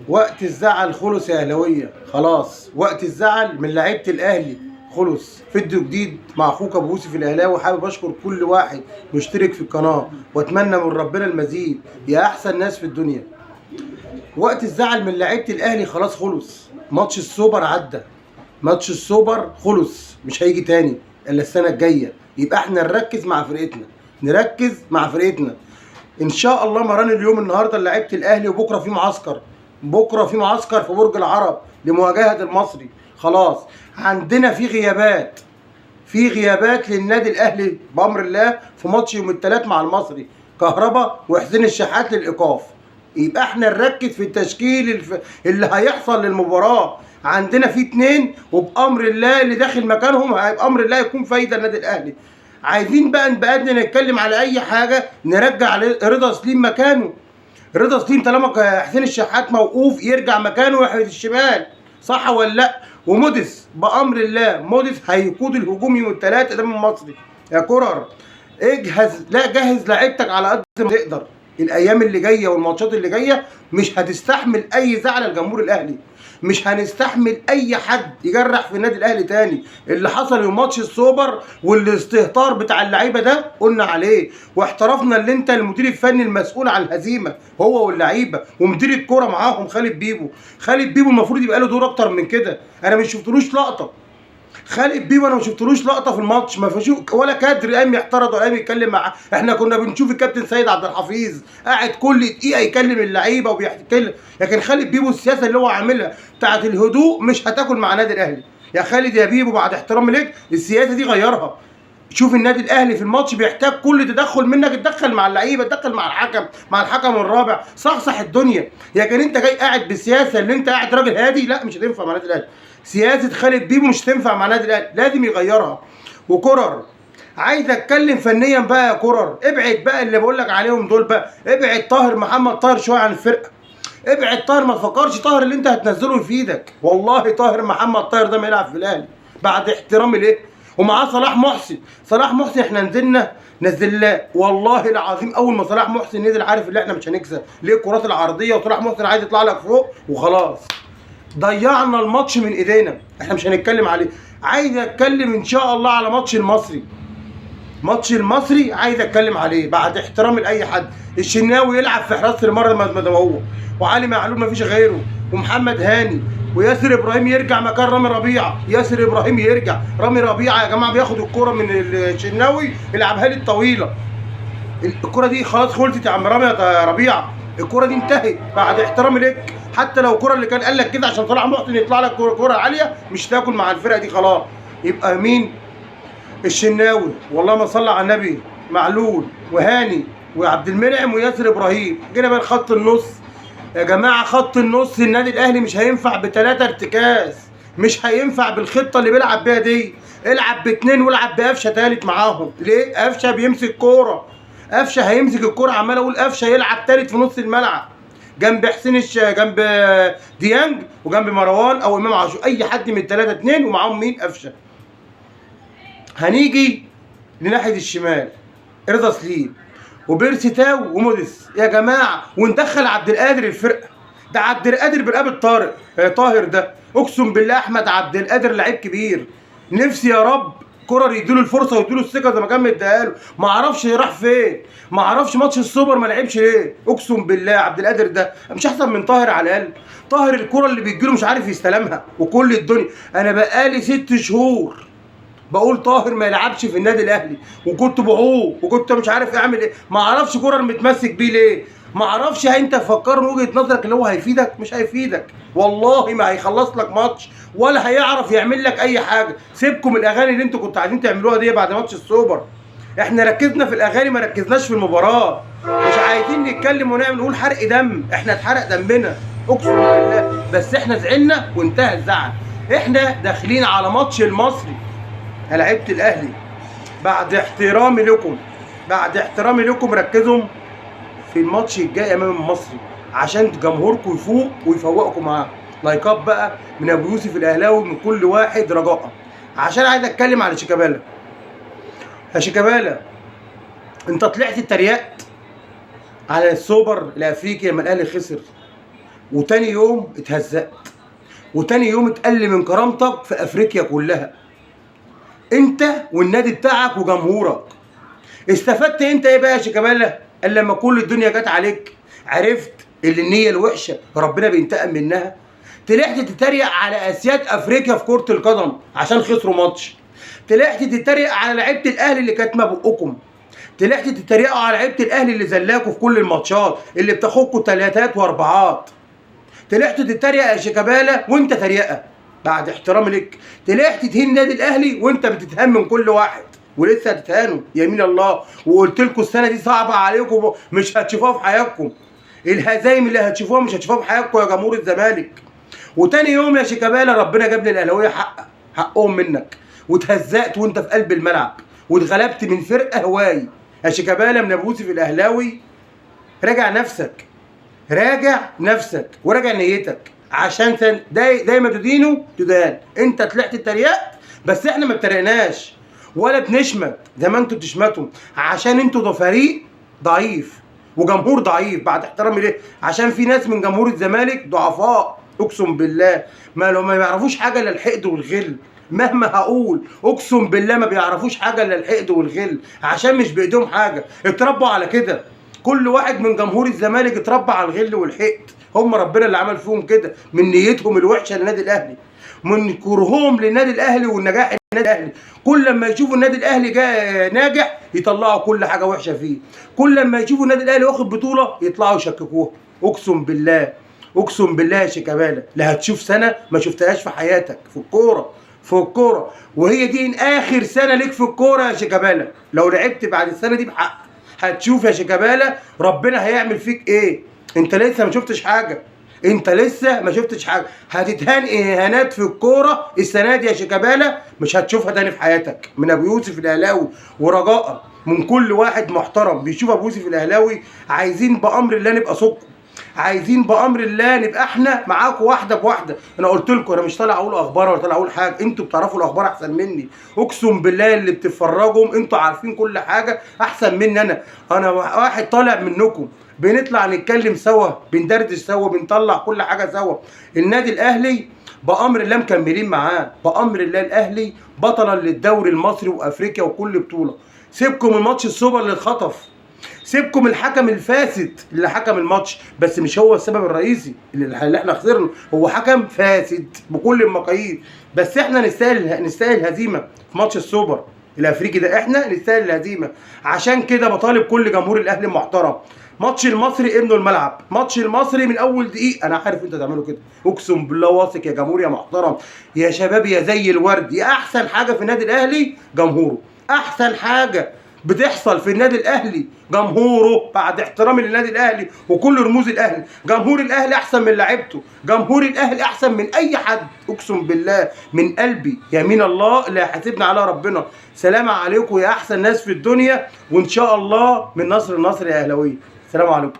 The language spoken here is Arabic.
وقت الزعل خلص يا اهلاويه، خلاص وقت الزعل من لعيبه الاهلي خلص. فيديو جديد مع اخوك ابو يوسف الاهلاوي. حابب اشكر كل واحد مشترك في القناه واتمنى من ربنا المزيد يا احسن ناس في الدنيا. وقت الزعل من لعيبه الاهلي خلاص خلص. ماتش السوبر عدى، ماتش السوبر خلص، مش هيجي تاني الا السنه الجايه. يبقى احنا نركز مع فرقتنا، نركز مع فرقتنا. ان شاء الله مران اليوم النهارده لعيبه الاهلي، وبكره في معسكر، بكره في معسكر في برج العرب لمواجهه المصري. خلاص عندنا في غيابات للنادي الاهلي بامر الله في ماتش يوم الثلاث مع المصري. كهربا وحسين الشحات للايقاف. يبقى احنا نركز في التشكيل اللي هيحصل للمباراه. عندنا في اتنين وبامر الله اللي داخل مكانهم بامر الله يكون فايده النادي الاهلي. عايزين بقى نبقى نتكلم على اي حاجه نرجع رضا سليم مكانه. رضا سليم طالما حسين الشحات موقوف يرجع مكانه ناحيه الشمال، صح ولا لا؟ وموديس بامر الله موديس هيقود الهجوم يوم الثلاث قدام المصري. يا كرر اجهز، لا جهز لعيبتك على قد ما تقدر. الايام اللي جايه والماتشات اللي جايه مش هتستحمل اي زعل الجمهور الاهلي، مش هنستحمل اي حد يجرح في النادي الاهلي تاني. اللي حصل يوم ماتش السوبر والاستهتار بتاع اللعيبه ده قلنا عليه، واحترفنا اللي انت المدير الفني المسؤول عن الهزيمه هو واللعيبه ومدير الكوره معاهم خالد بيبو. خالد بيبو المفروض يبقى له دور اكتر من كده. انا مش شفتلوش لقطه خالد بيبو، انا ما شفتلوش لقطه في الماتش، ما فيش ولا كادر قام يعترض ولا قام يتكلم معاه. احنا كنا بنشوف الكابتن سيد عبد الحفيظ قاعد كل دقيقه يكلم اللعيبه وبيتكلم، لكن خالد بيبو السياسه اللي هو عاملها بتاعت الهدوء مش هتاكل مع النادي الاهلي. يا خالد يا بيبو بعد احترامي ليك السياسه دي غيرها. شوف النادي الاهلي في الماتش بيحتاج كل تدخل منك، تدخل مع اللعيبه، تدخل مع الحكم، مع الحكم الرابع، صحصح الدنيا. لكن انت جاي قاعد بالسياسه اللي انت قاعد راجل هادي، لا مش هتنفع مع النادي الاهلي. سياسه خالد بيبو مش هتنفع مع النادي الاهلي، لازم يغيرها. وكرر عايز اتكلم فنيا بقى يا كرر، ابعد بقى اللي بقول لك عليهم دول بقى، ابعد طاهر محمد طاهر شويه عن الفرقه. ابعد طاهر، ما تفكرش طاهر اللي انت هتنزله يفيدك. والله طاهر محمد طاهر ده ما يلعب في الاهلي بعد احترامي ليه. ومعاه صلاح محسن. صلاح محسن احنا نزلناه والله العظيم. اول ما صلاح محسن نزل عارف ان احنا مش هنكسب ليه، الكرات العرضيه وصلاح محسن عايز يطلع لك فوق وخلاص. ضيعنا الماتش من ايدينا، احنا مش هنتكلم عليه. عايز اتكلم ان شاء الله على ماتش المصري. ماتش المصري عايز اتكلم عليه بعد احترامي لاي حد. الشناوي يلعب في حراسه المرمى ما ده هو، وعلي معلول ما فيش غيره، ومحمد هاني، وياسر ابراهيم يرجع مكان رامي ربيعه. ياسر ابراهيم يرجع، رامي ربيعه يا جماعه بياخد الكوره من الشناوي يلعبها لي الطويله. الكوره دي خلاص خلصت يا عم رامي يا ربيعه، الكوره دي انتهت بعد احترامي لك. حتى لو الكوره اللي كان قال لك كده عشان صلاح محسن يطلع لك كوره عاليه مش تاكل مع الفرقه دي خلاص. يبقى مين؟ الشناوي، والله ما صلى على النبي، معلول وهاني وعبد المنعم وياسر ابراهيم. جينا بقى خط النص يا جماعه. خط النص النادي الاهلي مش هينفع بثلاثه ارتكاز، مش هينفع بالخطه اللي بيلعب بيها دي. العب باثنين والعب بقفشه ثالث معاهم. ليه؟ قفشه بيمسك كوره، قفشه هيمسك الكوره. عمال اقول قفشه يلعب ثالث في نص الملعب جنب حسين جنب ديانج وجنب مروان او امام عاشور، اي حد من الثلاثه اثنين ومعاهم مين؟ قفشه. هنيجي لناحيه الشمال رضا سليم وبيرسي تاو وموديس يا جماعه، وندخل عبد القادر الفرقه. ده عبد القادر برقبه طاهر ده، اقسم بالله احمد عبد القادر لعيب كبير. نفسي يا رب كرر يديله الفرصه ويديله الثقه زي ما كان مديها له. ما اعرفش راح فين، ما اعرفش ماتش السوبر ما لعبش ليه. اقسم بالله عبد القادر ده مش احسن من طاهر على الاقل. طاهر الكره اللي بتجيله مش عارف يستلمها وكل الدنيا. انا بقالي 6 شهور بقول طاهر ما يلعبش في النادي الاهلي، وكنت بعوق وكنت مش عارف اعمل ايه. ما اعرفش كرر متمسك بيه ليه، ما اعرفش. انت فكرني وجهه نظرك اللي هو هيفيدك، مش هيفيدك والله. ما هيخلص لك ماتش ولا هيعرف يعمل لك اي حاجه. سيبكم من الاغاني اللي انتوا كنتوا عايزين تعملوها دي بعد ماتش السوبر. احنا ركزنا في الاغاني ما ركزناش في المباراه. مش عايزين نتكلم ونعمل نقول حرق دم، احنا اتحرق دمنا اقسم بالله. بس احنا زعلنا وانتهى الزعل. احنا داخلين على ماتش المصري يا لعيبه الاهلي. بعد احترامي لكم، بعد احترامي لكم ركزوا في الماتش الجاي امام المصري عشان جمهوركم يفوق ويفوقكم معاه. لايكات بقى من ابو يوسف الاهلاوي من كل واحد رجاء. عشان عايز اتكلم على شيكابالا. يا شيكابالا انت طلعت اتريقت على السوبر الافريقي لما الاهلي خسر، وتاني يوم اتهزقت، وتاني يوم اتقل من كرامتك في افريقيا كلها، انت والنادي بتاعك وجمهورك. استفدت انت ايه بقى يا شيكابالا؟ الا لما كل الدنيا جت عليك عرفت اللي النيه الوحشه ربنا بينتقم منها. طلعت تتريق على اسياد افريقيا في كره القدم عشان خسروا ماتش، طلعت تتريق على لعيبه الاهلي اللي كاتمه بقكم، طلعت تتريقوا على لعيبه الاهلي اللي زلاكوا في كل الماتشات اللي بتاخدكوا تلاتات واربعات، طلعت تتريق يا شيكابالا وانت تريقه بعد احترامي لك، طلعت تهين النادي الاهلي وانت بتتهان من كل واحد ولسه هتتهانوا يمين الله. وقلت لكم السنه دي صعبه عليكم مش هتشوفوها في حياتكم، الهزايم اللي هتشوفوها مش هتشوفوها في حياتكم يا جمهور الزمالك. وتاني يوم يا شيكابالا ربنا جاب لي الاهلاويه حقهم منك، واتهزقت وانت في قلب الملعب واتغلبت من فرقه هواي. يا شيكابالا من ابو يوسف الاهلاوي راجع نفسك، راجع نفسك وراجع نيتك، عشان دايما تدينه تدان. انت طلعت اتريقت بس احنا ما اتريقناش ولا بنشمت زي ما انتوا بتشمتوا، عشان انتوا ده فريق ضعيف وجمهور ضعيف بعد احترامي ليه، عشان في ناس من جمهور الزمالك ضعفاء اقسم بالله ما بيعرفوش حاجه الا الحقد والغل. مهما هقول اقسم بالله ما بيعرفوش حاجه الا الحقد والغل، عشان مش بايديهم حاجه، اتربوا على كده. كل واحد من جمهور الزمالك اتربى على الغل والحقد، هم ربنا اللي عمل فيهم كده من نيتهم الوحشه للنادي الاهلي، من كرههم للنادي الاهلي والنجاح النادي الاهلي. كل لما يشوفوا النادي الاهلي جاي ناجح يطلعوا كل حاجه وحشه فيه، كل لما يشوفوا النادي الاهلي واخد بطوله يطلعوا يشككوها. اقسم بالله اقسم بالله يا شيكابالا لا هتشوف سنه ما شفتهاش في حياتك في الكوره، في الكوره، وهي دي اخر سنه ليك في الكوره يا شيكابالا. لو لعبت بعد السنه دي بحق هتشوف يا شيكابالا ربنا هيعمل فيك ايه. انت لسه ما شفتش حاجه، انت لسه ما شفتش حاجه، هتتهان اهانات في الكوره السنه دي يا شيكابالا مش هتشوفها تاني في حياتك من ابو يوسف الاهلاوي. ورجاء من كل واحد محترم بيشوف ابو يوسف الاهلاوي، عايزين بامر الله نبقى صدق، عايزين بامر الله نبقى احنا معاكم واحده بواحده. انا قلت لكم انا مش طالع اقول اخبار ولا طالع اقول حاجه، انتوا بتعرفوا الاخبار احسن مني، اقسم بالله اللي بتتفرجوا انتوا عارفين كل حاجه احسن مني. انا واحد طالع منكم، بنطلع نتكلم سوا، بندردش سوا، بنطلع كل حاجه سوا. النادي الاهلي بامر الله مكملين معاه، بامر الله الاهلي بطلا للدوري المصري وافريقيا وكل بطوله. سيبكم من ماتش السوبر اللي اتخطف، سيبكم الحكم الفاسد اللي حكم الماتش، بس مش هو السبب الرئيسي اللي احنا خسرنا، هو حكم فاسد بكل المقاييس. بس احنا نستاهل هزيمه في ماتش السوبر الافريقي ده، احنا نستاهل الهزيمه. عشان كده بطالب كل جمهور الاهلي المحترم، ماتش المصري ابنوا الملعب، ماتش المصري من اول دقيقه. انا عارف انتوا تعملوا كده اقسم بالله، واثق يا جمهور يا محترم يا شباب يا زي الورد، يا احسن حاجه في النادي الاهلي جمهوره، احسن حاجه بتحصل في النادي الاهلي جمهوره. بعد احترامي للنادي الاهلي وكل رموز الاهلي، جمهور الاهلي احسن من لعيبته، جمهور الاهلي احسن من اي حد اقسم بالله من قلبي يمين الله اللي هيحاسبنا على ربنا. سلام عليكم يا احسن ناس في الدنيا، وان شاء الله من نصر لنصر يا اهلاويه. سلام عليكم.